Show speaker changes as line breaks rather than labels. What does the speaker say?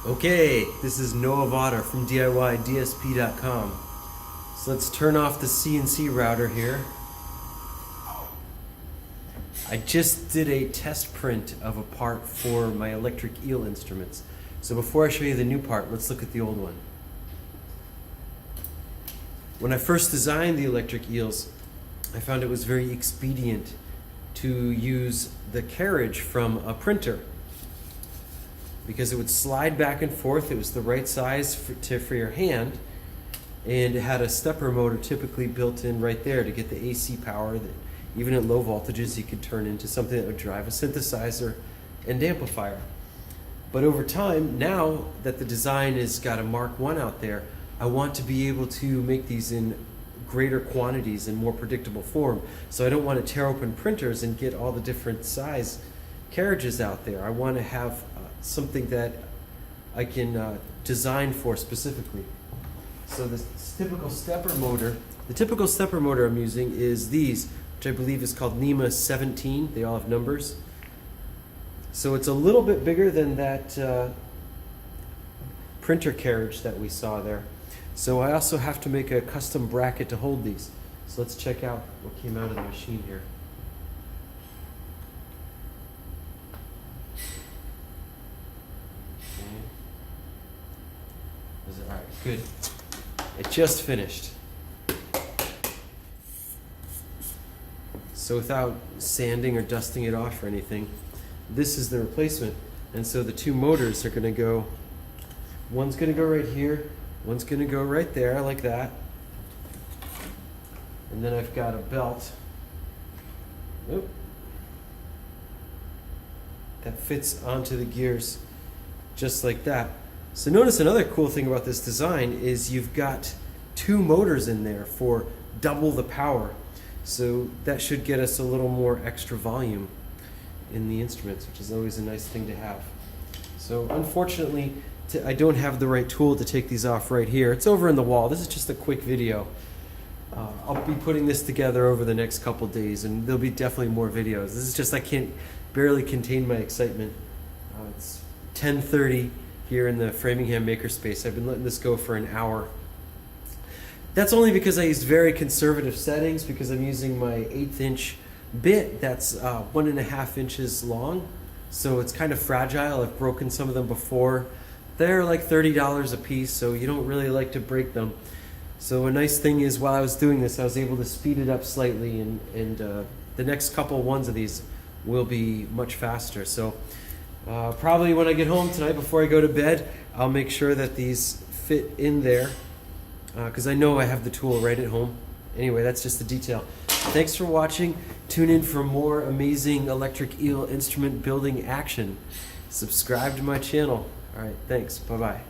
Okay, this is Noah Vada from DIYDSP.com. So let's turn off the CNC router here. I just did a test print of a part for my Electric Eel instruments. So before I show you the new part, let's look at the old one. When I first designed the Electric Eels, I found it was very expedient to use the carriage from a printer, because it would slide back and forth. It was the right size for your hand, and it had a stepper motor typically built in right there to get the AC power that even at low voltages you could turn into something that would drive a synthesizer and amplifier. But over time, now that the design has got a Mark I out there, I want to be able to make these in greater quantities and more predictable form. So I don't want to tear open printers and get all the different size carriages out there. I want to have something that I can design for specifically. So the typical stepper motor I'm using is these, which I believe is called NEMA 17. They all have numbers. So it's a little bit bigger than that printer carriage that we saw there. So I also have to make a custom bracket to hold these. So let's check out what came out of the machine here. All right, good. It just finished. So without sanding or dusting it off or anything, this is the replacement. And so the two motors are going to go, one's going to go right here, one's going to go right there like that. And then I've got a belt that fits onto the gears just like that. So notice another cool thing about this design is you've got two motors in there for double the power. So that should get us a little more extra volume in the instruments, which is always a nice thing to have. So unfortunately, I don't have the right tool to take these off right here. It's over in the wall. This is just a quick video. I'll be putting this together over the next couple days, and there'll be definitely more videos. This is just, I can't barely contain my excitement. It's 10:30 here in the Framingham Makerspace. I've been letting this go for an hour. That's only because I used very conservative settings, because I'm using my 1/8 inch bit that's 1.5 inches long. So it's kind of fragile. I've broken some of them before. They're like $30 a piece, so you don't really like to break them. So a nice thing is, while I was doing this, I was able to speed it up slightly, and the next couple ones of these will be much faster. So probably when I get home tonight, before I go to bed, I'll make sure that these fit in there, because I know I have the tool right at home. Anyway, that's just the detail. Thanks for watching. Tune in for more amazing Electric Eel instrument building action. Subscribe to my channel. All right, thanks. Bye-bye.